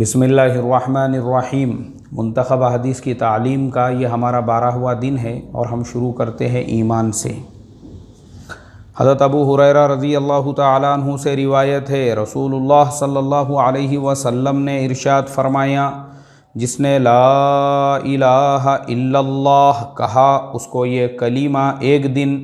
بسم اللہ الرحمن الرحیم۔ منتخب حدیث کی تعلیم کا یہ ہمارا 12واں دن ہے اور ہم شروع کرتے ہیں ایمان سے۔ حضرت ابو ہریرہ رضی اللہ تعالیٰ عنہ سے روایت ہے، رسول اللہ صلی اللہ علیہ وسلم نے ارشاد فرمایا، جس نے لا الہ الا اللہ کہا اس کو یہ کلمہ ایک دن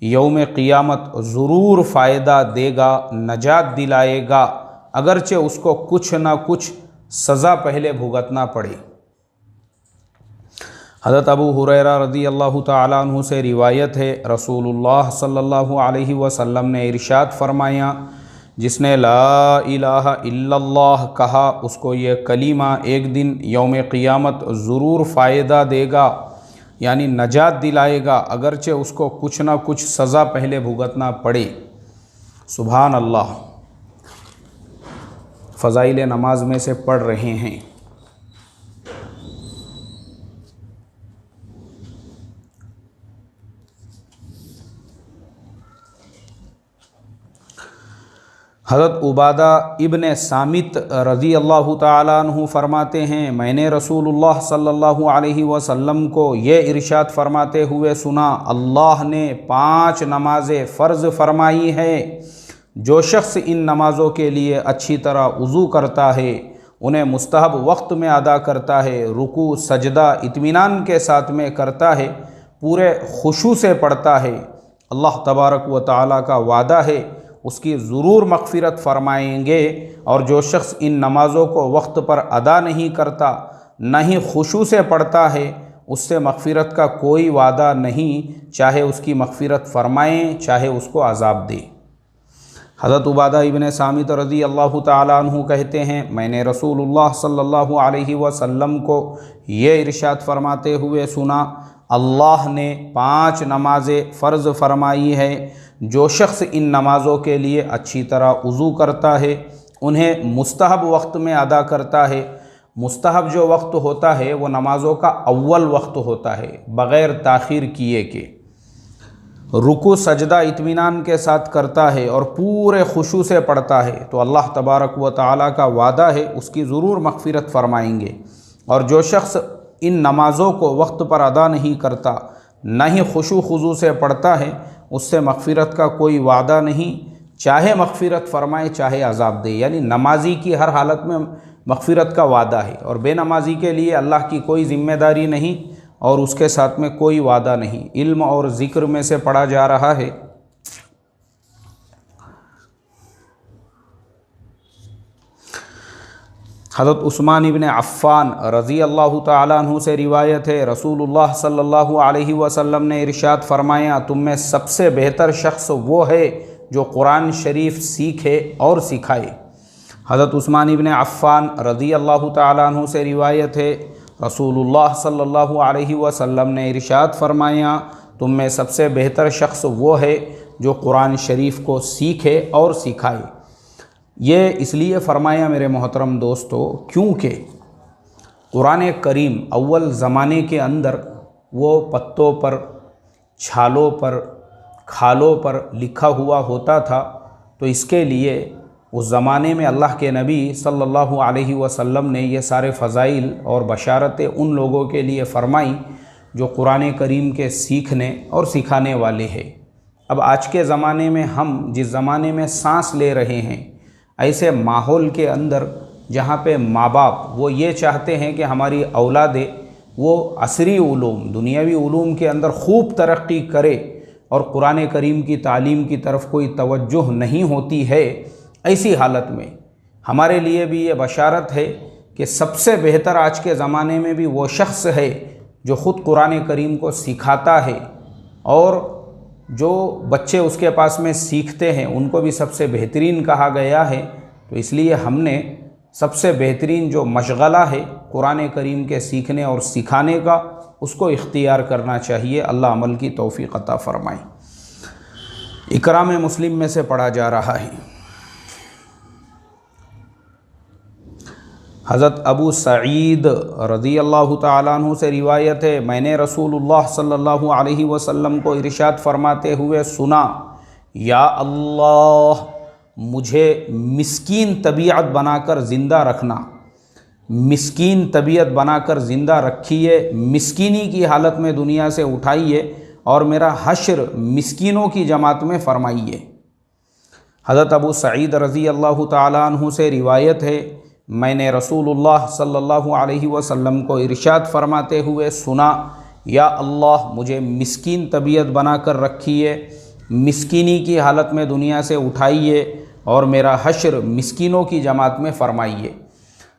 یوم قیامت ضرور فائدہ دے گا، نجات دلائے گا، اگرچہ اس کو کچھ نہ کچھ سزا پہلے بھگتنا پڑے۔ حضرت ابو ہریرہ رضی اللہ تعالیٰ عنہ سے روایت ہے، رسول اللہ صلی اللہ علیہ وسلم نے ارشاد فرمایا، جس نے لا الہ الا اللہ کہا اس کو یہ کلمہ ایک دن یوم قیامت ضرور فائدہ دے گا، یعنی نجات دلائے گا، اگرچہ اس کو کچھ نہ کچھ سزا پہلے بھگتنا پڑے۔ سبحان اللہ۔ فضائل نماز میں سے پڑھ رہے ہیں۔ حضرت عبادہ ابن صامت رضی اللہ تعالیٰ عنہ فرماتے ہیں، میں نے رسول اللہ صلی اللہ علیہ وسلم کو یہ ارشاد فرماتے ہوئے سنا، اللہ نے 5 نمازیں فرض فرمائی ہے، جو شخص ان نمازوں کے لیے اچھی طرح وضو کرتا ہے، انہیں مستحب وقت میں ادا کرتا ہے، رکوع سجدہ اطمینان کے ساتھ میں کرتا ہے، پورے خشوع سے پڑھتا ہے، اللہ تبارک و تعالیٰ کا وعدہ ہے اس کی ضرور مغفرت فرمائیں گے، اور جو شخص ان نمازوں کو وقت پر ادا نہیں کرتا، نہ ہی خشوع سے پڑھتا ہے، اس سے مغفرت کا کوئی وعدہ نہیں، چاہے اس کی مغفرت فرمائیں چاہے اس کو عذاب دے۔ حضرت عبادہ ابن صامت رضی اللہ تعالیٰ عنہ کہتے ہیں، میں نے رسول اللہ صلی اللہ علیہ وسلم کو یہ ارشاد فرماتے ہوئے سنا، اللہ نے 5 نمازیں فرض فرمائی ہے، جو شخص ان نمازوں کے لیے اچھی طرح وضو کرتا ہے، انہیں مستحب وقت میں ادا کرتا ہے۔ مستحب جو وقت ہوتا ہے وہ نمازوں کا اول وقت ہوتا ہے، بغیر تاخیر کیے کے، رکوع سجدہ اطمینان کے ساتھ کرتا ہے اور پورے خشوع سے پڑھتا ہے، تو اللہ تبارک و تعالیٰ کا وعدہ ہے اس کی ضرور مغفرت فرمائیں گے۔ اور جو شخص ان نمازوں کو وقت پر ادا نہیں کرتا، نہ ہی خشوع خضوع سے پڑھتا ہے، اس سے مغفرت کا کوئی وعدہ نہیں، چاہے مغفرت فرمائے چاہے عذاب دے، یعنی نمازی کی ہر حالت میں مغفرت کا وعدہ ہے، اور بے نمازی کے لیے اللہ کی کوئی ذمہ داری نہیں اور اس کے ساتھ میں کوئی وعدہ نہیں۔ علم اور ذکر میں سے پڑھا جا رہا ہے۔ حضرت عثمان ابن عفان رضی اللہ تعالیٰ عنہ سے روایت ہے، رسول اللہ صلی اللہ علیہ وسلم نے ارشاد فرمایا، تم میں سب سے بہتر شخص وہ ہے جو قرآن شریف سیکھے اور سکھائے۔ حضرت عثمان ابن عفان رضی اللہ تعالیٰ عنہ سے روایت ہے، رسول اللہ صلی اللہ علیہ وسلم نے ارشاد فرمایا، تم میں سب سے بہتر شخص وہ ہے جو قرآن شریف کو سیکھے اور سکھائے۔ یہ اس لیے فرمایا میرے محترم دوستو، کیونکہ قرآن کریم اول زمانے کے اندر وہ پتوں پر، چھالوں پر، کھالوں پر لکھا ہوا ہوتا تھا، تو اس کے لیے اس زمانے میں اللہ کے نبی صلی اللہ علیہ وسلم نے یہ سارے فضائل اور بشارتیں ان لوگوں کے لیے فرمائیں جو قرآن کریم کے سیکھنے اور سکھانے والے ہیں۔ اب آج کے زمانے میں ہم جس زمانے میں سانس لے رہے ہیں، ایسے ماحول کے اندر جہاں پہ ماں باپ وہ یہ چاہتے ہیں کہ ہماری اولادیں وہ عصری علوم، دنیاوی علوم کے اندر خوب ترقی کرے، اور قرآن کریم کی تعلیم کی طرف کوئی توجہ نہیں ہوتی ہے، ایسی حالت میں ہمارے لیے بھی یہ بشارت ہے کہ سب سے بہتر آج کے زمانے میں بھی وہ شخص ہے جو خود قرآن کریم کو سکھاتا ہے، اور جو بچے اس کے پاس میں سیکھتے ہیں ان کو بھی سب سے بہترین کہا گیا ہے۔ تو اس لیے ہم نے سب سے بہترین جو مشغلہ ہے قرآن کریم کے سیکھنے اور سکھانے کا، اس کو اختیار کرنا چاہیے۔ اللہ عمل کی توفیق عطا فرمائے۔ اکرام مسلم میں سے پڑھا جا رہا ہے، حضرت ابو سعید رضی اللہ تعالیٰ عنہ سے روایت ہے، میں نے رسول اللہ صلی اللہ علیہ وسلم کو ارشاد فرماتے ہوئے سنا، یا اللہ مجھے مسکین طبیعت بنا کر زندہ رکھنا، مسکین طبیعت بنا کر زندہ رکھیے، مسکینی کی حالت میں دنیا سے اٹھائیے اور میرا حشر مسکینوں کی جماعت میں فرمائیے۔ حضرت ابو سعید رضی اللہ تعالیٰ عنہ سے روایت ہے، میں نے رسول اللہ صلی اللہ علیہ وسلم کو ارشاد فرماتے ہوئے سنا، یا اللہ مجھے مسکین طبیعت بنا کر رکھیے، مسکینی کی حالت میں دنیا سے اٹھائیے اور میرا حشر مسکینوں کی جماعت میں فرمائیے۔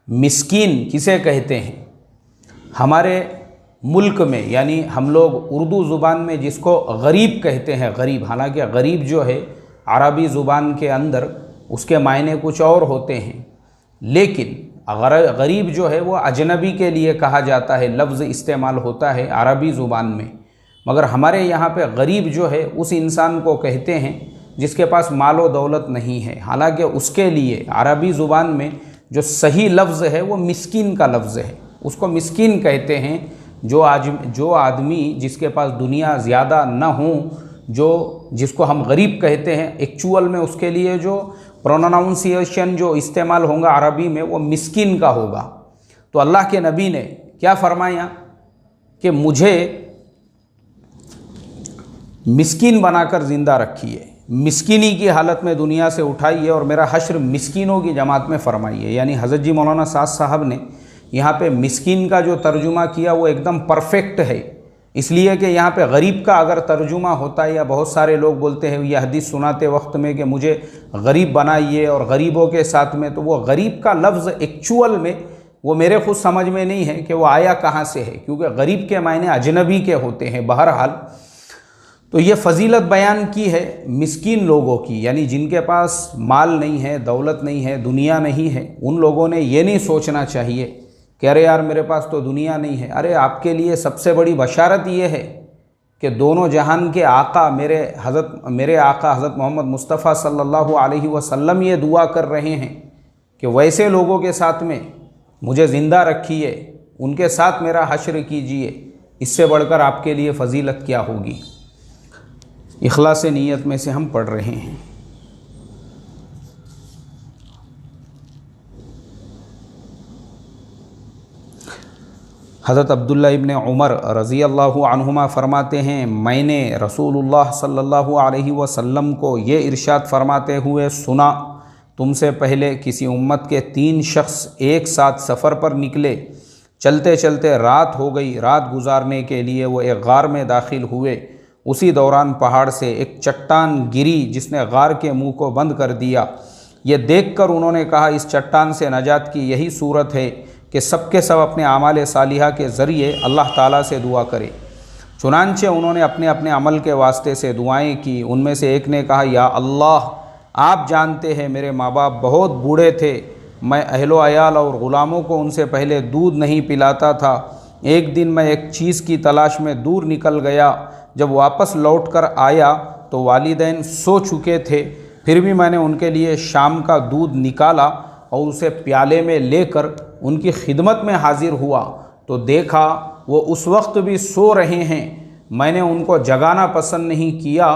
مسکین کسے کہتے ہیں؟ ہمارے ملک میں یعنی ہم لوگ اردو زبان میں جس کو غریب کہتے ہیں، غریب، حالانکہ غریب جو ہے عربی زبان کے اندر اس کے معنی کچھ اور ہوتے ہیں، لیکن غریب جو ہے وہ اجنبی کے لیے کہا جاتا ہے، لفظ استعمال ہوتا ہے عربی زبان میں، مگر ہمارے یہاں پہ غریب جو ہے اس انسان کو کہتے ہیں جس کے پاس مال و دولت نہیں ہے، حالانکہ اس کے لیے عربی زبان میں جو صحیح لفظ ہے وہ مسکین کا لفظ ہے، اس کو مسکین کہتے ہیں۔ جو آدمی جس کے پاس دنیا زیادہ نہ ہوں، جس کو ہم غریب کہتے ہیں، ایکچول میں اس کے لیے جو پروناؤنسیشن جو استعمال ہوگا عربی میں وہ مسکین کا ہوگا۔ تو اللہ کے نبی نے کیا فرمایا کہ مجھے مسکین بنا کر زندہ رکھیے، مسکینی کی حالت میں دنیا سے اٹھائیے اور میرا حشر مسکینوں کی جماعت میں فرمائیے۔ یعنی حضرت جی مولانا سعد صاحب نے یہاں پہ مسکین کا جو ترجمہ کیا وہ ایک دم پرفیکٹ ہے، اس لیے کہ یہاں پہ غریب کا اگر ترجمہ ہوتا ہے، یا بہت سارے لوگ بولتے ہیں یہ حدیث سناتے وقت میں کہ مجھے غریب بنائیے اور غریبوں کے ساتھ میں، تو وہ غریب کا لفظ ایکچول میں وہ میرے خود سمجھ میں نہیں ہے کہ وہ آیا کہاں سے ہے، کیونکہ غریب کے معنی اجنبی کے ہوتے ہیں۔ بہرحال تو یہ فضیلت بیان کی ہے مسکین لوگوں کی، یعنی جن کے پاس مال نہیں ہے، دولت نہیں ہے، دنیا نہیں ہے، ان لوگوں نے یہ نہیں سوچنا چاہیے کہ ارے یار میرے پاس تو دنیا نہیں ہے۔ ارے آپ کے لیے سب سے بڑی بشارت یہ ہے کہ دونوں جہان کے آقا میرے آقا حضرت محمد مصطفیٰ صلی اللہ علیہ وسلم یہ دعا کر رہے ہیں کہ ویسے لوگوں کے ساتھ میں مجھے زندہ رکھیے، ان کے ساتھ میرا حشر کیجیے، اس سے بڑھ کر آپ کے لیے فضیلت کیا ہوگی۔ اخلاص نیت میں سے ہم پڑھ رہے ہیں۔ حضرت عبداللہ ابن عمر رضی اللہ عنہما فرماتے ہیں، میں نے رسول اللہ صلی اللہ علیہ وسلم کو یہ ارشاد فرماتے ہوئے سنا، تم سے پہلے کسی امت کے 3 شخص ایک ساتھ سفر پر نکلے، چلتے چلتے رات ہو گئی، رات گزارنے کے لیے وہ ایک غار میں داخل ہوئے، اسی دوران پہاڑ سے ایک چٹان گری جس نے غار کے منہ کو بند کر دیا۔ یہ دیکھ کر انہوں نے کہا اس چٹان سے نجات کی یہی صورت ہے کہ سب کے سب اپنے اعمال صالحہ کے ذریعے اللہ تعالیٰ سے دعا کرے۔ چنانچہ انہوں نے اپنے اپنے عمل کے واسطے سے دعائیں کی۔ ان میں سے ایک نے کہا، یا اللہ آپ جانتے ہیں میرے ماں باپ بہت بوڑھے تھے، میں اہل و عیال اور غلاموں کو ان سے پہلے دودھ نہیں پلاتا تھا۔ ایک دن میں ایک چیز کی تلاش میں دور نکل گیا، جب واپس لوٹ کر آیا تو والدین سو چکے تھے، پھر بھی میں نے ان کے لیے شام کا دودھ نکالا اور اسے پیالے میں لے کر ان کی خدمت میں حاضر ہوا تو دیکھا وہ اس وقت بھی سو رہے ہیں۔ میں نے ان کو جگانا پسند نہیں کیا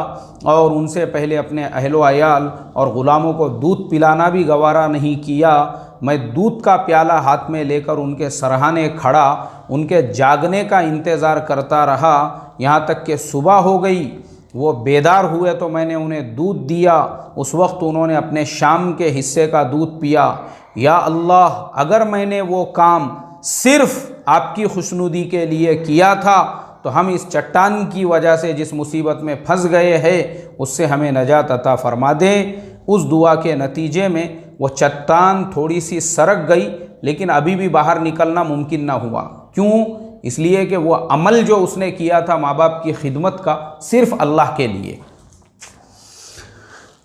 اور ان سے پہلے اپنے اہل و عیال اور غلاموں کو دودھ پلانا بھی گوارا نہیں کیا۔ میں دودھ کا پیالہ ہاتھ میں لے کر ان کے سرہانے کھڑا ان کے جاگنے کا انتظار کرتا رہا، یہاں تک کہ صبح ہو گئی۔ وہ بیدار ہوئے تو میں نے انہیں دودھ دیا، اس وقت انہوں نے اپنے شام کے حصے کا دودھ پیا۔ یا اللہ اگر میں نے وہ کام صرف آپ کی خوشنودی کے لیے کیا تھا تو ہم اس چٹان کی وجہ سے جس مصیبت میں پھنس گئے ہیں اس سے ہمیں نجات عطا فرما دیں۔ اس دعا کے نتیجے میں وہ چٹان تھوڑی سی سرک گئی، لیکن ابھی بھی باہر نکلنا ممکن نہ ہوا۔ کیوں؟ اس لیے کہ وہ عمل جو اس نے کیا تھا ماں باپ کی خدمت کا صرف اللہ کے لیے۔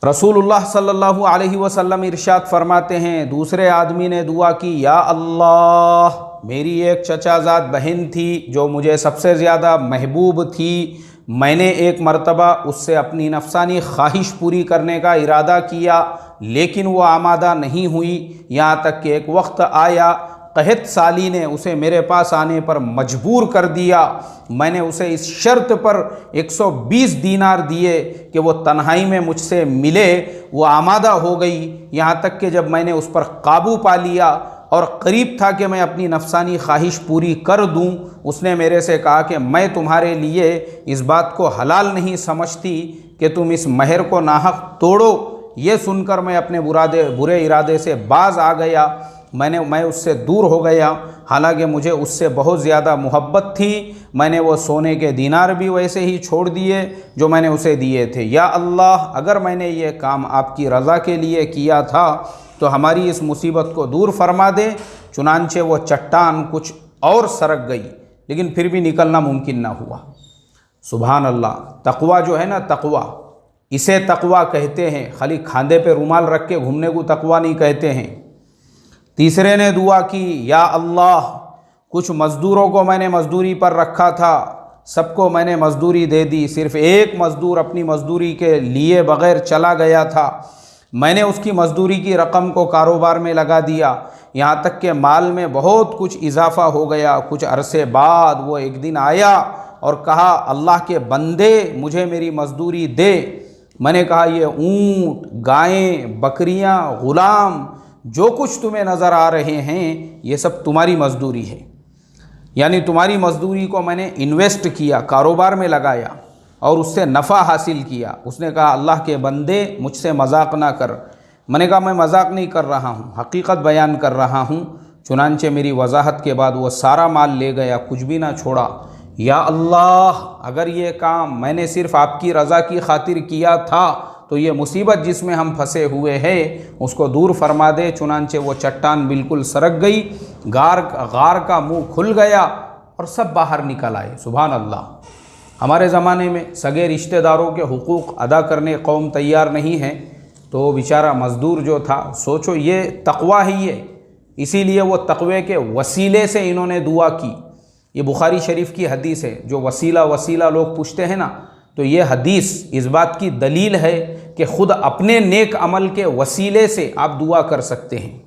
رسول اللہ صلی اللہ علیہ وسلم ارشاد فرماتے ہیں، دوسرے آدمی نے دعا کی، یا اللہ میری ایک چچا زاد بہن تھی جو مجھے سب سے زیادہ محبوب تھی، میں نے ایک مرتبہ اس سے اپنی نفسانی خواہش پوری کرنے کا ارادہ کیا لیکن وہ آمادہ نہیں ہوئی، یہاں تک کہ ایک وقت آیا قحط سالی نے اسے میرے پاس آنے پر مجبور کر دیا۔ میں نے اسے اس شرط پر 120 دینار دیے کہ وہ تنہائی میں مجھ سے ملے۔ وہ آمادہ ہو گئی، یہاں تک کہ جب میں نے اس پر قابو پا لیا اور قریب تھا کہ میں اپنی نفسانی خواہش پوری کر دوں، اس نے میرے سے کہا کہ میں تمہارے لیے اس بات کو حلال نہیں سمجھتی کہ تم اس مہر کو ناحق توڑو۔ یہ سن کر میں اپنے برے ارادے سے باز آ گیا، میں اس سے دور ہو گیا، حالانکہ مجھے اس سے بہت زیادہ محبت تھی۔ میں نے وہ سونے کے دینار بھی ویسے ہی چھوڑ دیے جو میں نے اسے دیے تھے۔ یا اللہ، اگر میں نے یہ کام آپ کی رضا کے لیے کیا تھا تو ہماری اس مصیبت کو دور فرما دے۔ چنانچہ وہ چٹان کچھ اور سرک گئی، لیکن پھر بھی نکلنا ممکن نہ ہوا۔ سبحان اللہ۔ تقویٰ جو ہے نا، تقویٰ، اسے تقویٰ کہتے ہیں، خالی کھاندے پہ رومال رکھ کے گھومنے کو تقویٰ نہیں کہتے ہیں۔ تیسرے نے دعا کی، یا اللہ، کچھ مزدوروں کو میں نے مزدوری پر رکھا تھا، سب کو میں نے مزدوری دے دی، صرف ایک مزدور اپنی مزدوری کے لیے بغیر چلا گیا تھا، میں نے اس کی مزدوری کی رقم کو کاروبار میں لگا دیا، یہاں تک کہ مال میں بہت کچھ اضافہ ہو گیا۔ کچھ عرصے بعد وہ ایک دن آیا اور کہا، اللہ کے بندے، مجھے میری مزدوری دے۔ میں نے کہا، یہ اونٹ، گائیں، بکریاں، غلام، جو کچھ تمہیں نظر آ رہے ہیں یہ سب تمہاری مزدوری ہے، یعنی تمہاری مزدوری کو میں نے انویسٹ کیا، کاروبار میں لگایا اور اس سے نفع حاصل کیا۔ اس نے کہا، اللہ کے بندے، مجھ سے مذاق نہ کر۔ میں نے کہا، میں مذاق نہیں کر رہا ہوں، حقیقت بیان کر رہا ہوں۔ چنانچہ میری وضاحت کے بعد وہ سارا مال لے گیا، کچھ بھی نہ چھوڑا۔ یا اللہ، اگر یہ کام میں نے صرف آپ کی رضا کی خاطر کیا تھا تو یہ مصیبت جس میں ہم پھنسے ہوئے ہیں اس کو دور فرما دے۔ چنانچہ وہ چٹان بالکل سرک گئی، غار کا منہ کھل گیا اور سب باہر نکل آئے۔ سبحان اللہ۔ ہمارے زمانے میں سگے رشتہ داروں کے حقوق ادا کرنے قوم تیار نہیں ہے، تو بیچارہ مزدور جو تھا، سوچو یہ تقویٰ ہی ہے، اسی لیے وہ تقوی کے وسیلے سے انہوں نے دعا کی۔ یہ بخاری شریف کی حدیث ہے، جو وسیلہ لوگ پوچھتے ہیں نا، تو یہ حدیث اس بات کی دلیل ہے کہ خود اپنے نیک عمل کے وسیلے سے آپ دعا کر سکتے ہیں۔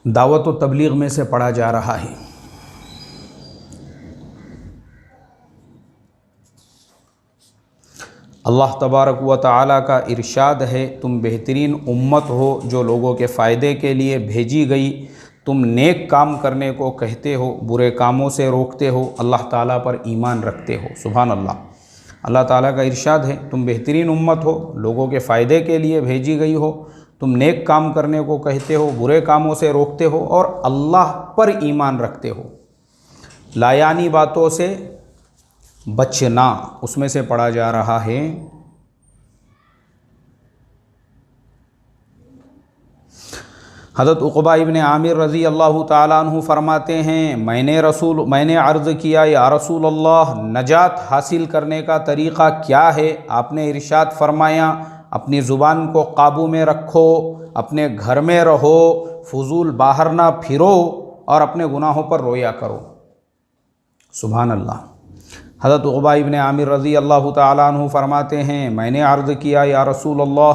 دعوت و تبلیغ میں سے پڑھا جا رہا ہے، اللہ تبارک و تعالیٰ کا ارشاد ہے، تم بہترین امت ہو جو لوگوں کے فائدے کے لیے بھیجی گئی، تم نیک کام کرنے کو کہتے ہو، برے کاموں سے روکتے ہو، اللہ تعالیٰ پر ایمان رکھتے ہو۔ سبحان اللہ۔ اللہ تعالیٰ کا ارشاد ہے، تم بہترین امت ہو، لوگوں کے فائدے کے لیے بھیجی گئی ہو، تم نیک کام کرنے کو کہتے ہو، برے کاموں سے روکتے ہو اور اللہ پر ایمان رکھتے ہو۔ لایانی باتوں سے بچنا، اس میں سے پڑھا جا رہا ہے، حضرت عقبہ ابن عامر رضی اللہ تعالیٰ عنہ فرماتے ہیں، میں نے عرض کیا، یا رسول اللہ، نجات حاصل کرنے کا طریقہ کیا ہے؟ آپ نے ارشاد فرمایا، اپنی زبان کو قابو میں رکھو، اپنے گھر میں رہو، فضول باہر نہ پھرو اور اپنے گناہوں پر رویا کرو۔ سبحان اللہ۔ حضرت عقبہ ابن عامر رضی اللہ تعالیٰ عنہ فرماتے ہیں، میں نے عرض کیا، یا رسول اللہ،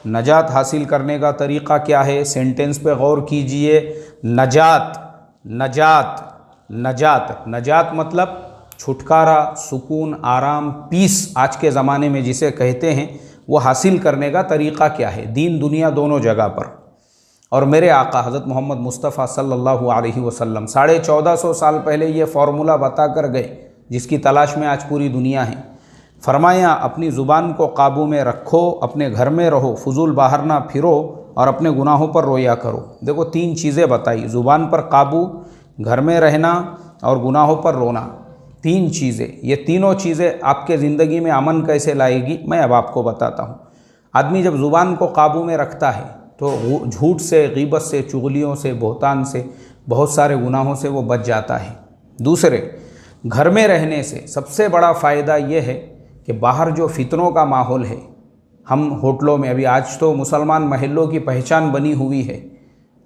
نجات حاصل کرنے کا طریقہ کیا ہے؟ سینٹنس پہ غور کیجئے، نجات مطلب چھٹکارا، سکون، آرام، پیس آج کے زمانے میں جسے کہتے ہیں، وہ حاصل کرنے کا طریقہ کیا ہے؟ دین دنیا دونوں جگہ پر۔ اور میرے آقا حضرت محمد مصطفیٰ صلی اللہ علیہ وسلم 1450 سال پہلے یہ فارمولہ بتا کر گئے، جس کی تلاش میں آج پوری دنیا ہے۔ فرمایا، اپنی زبان کو قابو میں رکھو، اپنے گھر میں رہو، فضول باہر نہ پھرو اور اپنے گناہوں پر رویا کرو۔ دیکھو 3 چیزیں بتائی، زبان پر قابو، گھر میں رہنا اور گناہوں پر رونا، 3 چیزیں۔ یہ تینوں چیزیں آپ کے زندگی میں امن کیسے لائے گی، میں اب آپ کو بتاتا ہوں۔ آدمی جب زبان کو قابو میں رکھتا ہے تو جھوٹ سے، غیبت سے، چغلیوں سے، بہتان سے، بہت سارے گناہوں سے وہ بچ جاتا ہے۔ دوسرے، گھر میں رہنے سے سب سے بڑا فائدہ یہ ہے کہ باہر جو فتنوں کا ماحول ہے، ہم ہوٹلوں میں، ابھی آج تو مسلمان محلوں کی پہچان بنی ہوئی ہے،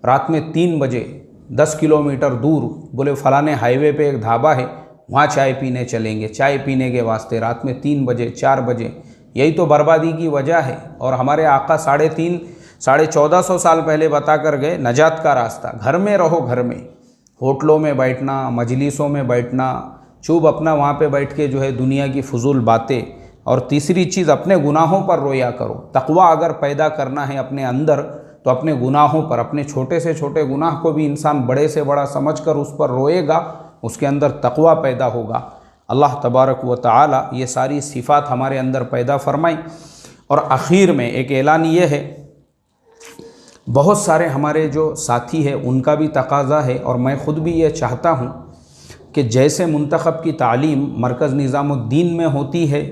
رات میں 3 بجے 10 کلومیٹر دور بولے فلانے ہائی وے پہ ایک ڈھابا ہے، وہاں چائے پینے چلیں گے، چائے پینے کے واسطے رات میں 3 بجے 4 بجے۔ یہی تو بربادی کی وجہ ہے۔ اور ہمارے آقا 1450 سال پہلے بتا کر گئے نجات کا راستہ، گھر میں رہو، گھر میں، ہوٹلوں میں بیٹھنا، مجلسوں میں بیٹھنا، چوب اپنا وہاں پہ بیٹھ کے جو ہے دنیا کی فضول باتیں اور تیسری چیز اپنے گناہوں پر رویا کرو۔ تقویٰ اگر پیدا کرنا ہے اپنے اندر تو اپنے گناہوں پر، اپنے چھوٹے سے چھوٹے گناہ کو بھی انسان بڑے سے بڑا سمجھ کر اس پر روئے گا، اس کے اندر تقویٰ پیدا ہوگا۔ اللہ تبارک و تعالی یہ ساری صفات ہمارے اندر پیدا فرمائیں۔ اور آخر میں ایک اعلان یہ ہے، بہت سارے ہمارے جو ساتھی ہیں ان کا بھی تقاضا ہے اور میں خود بھی یہ چاہتا ہوں کہ جیسے منتخب کی تعلیم مرکز نظام الدین میں ہوتی ہے،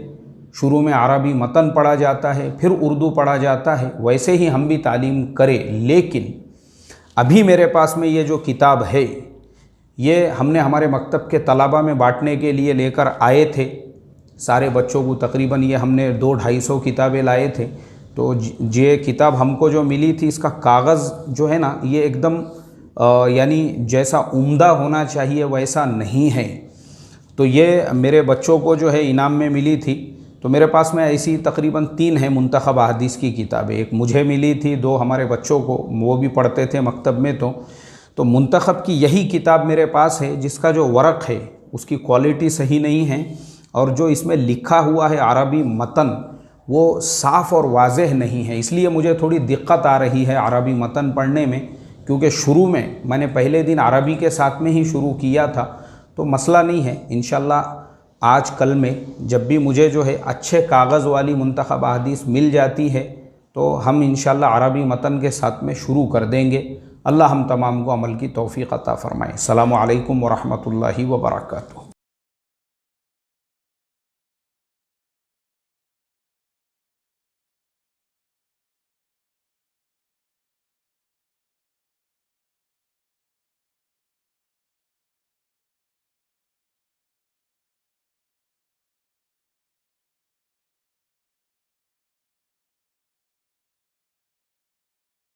شروع میں عربی متن پڑھا جاتا ہے، پھر اردو پڑھا جاتا ہے، ویسے ہی ہم بھی تعلیم کریں۔ لیکن ابھی میرے پاس میں یہ جو کتاب ہے، یہ ہم نے ہمارے مکتب کے طلبہ میں بانٹنے کے لیے لے کر آئے تھے، سارے بچوں کو تقریباً یہ ہم نے 200-250 کتابیں لائے تھے۔ تو یہ کتاب ہم کو جو ملی تھی، اس کا کاغذ جو ہے نا، یہ ایک دم یعنی جیسا عمدہ ہونا چاہیے ویسا نہیں ہے۔ تو یہ میرے بچوں کو جو ہے انعام میں ملی تھی۔ تو میرے پاس میں ایسی تقریباً 3 ہیں منتخب احادیث کی کتابیں، ایک مجھے ملی تھی، 2 ہمارے بچوں کو، وہ بھی پڑھتے تھے مکتب میں۔ تو منتخب کی یہی کتاب میرے پاس ہے، جس کا جو ورق ہے اس کی کوالٹی صحیح نہیں ہے، اور جو اس میں لکھا ہوا ہے عربی متن وہ صاف اور واضح نہیں ہے۔ اس لیے مجھے تھوڑی دقت آ رہی ہے عربی متن پڑھنے میں، کیونکہ شروع میں نے پہلے دن عربی کے ساتھ میں ہی شروع کیا تھا۔ تو مسئلہ نہیں ہے، انشاءاللہ آج کل میں جب بھی مجھے جو ہے اچھے کاغذ والی منتخب احادیث مل جاتی ہے تو ہم انشاءاللہ عربی متن کے ساتھ میں شروع کر دیں گے۔ اللہ ہم تمام کو عمل کی توفیق عطا فرمائے۔ السلام علیکم ورحمۃ اللہ وبرکاتہ۔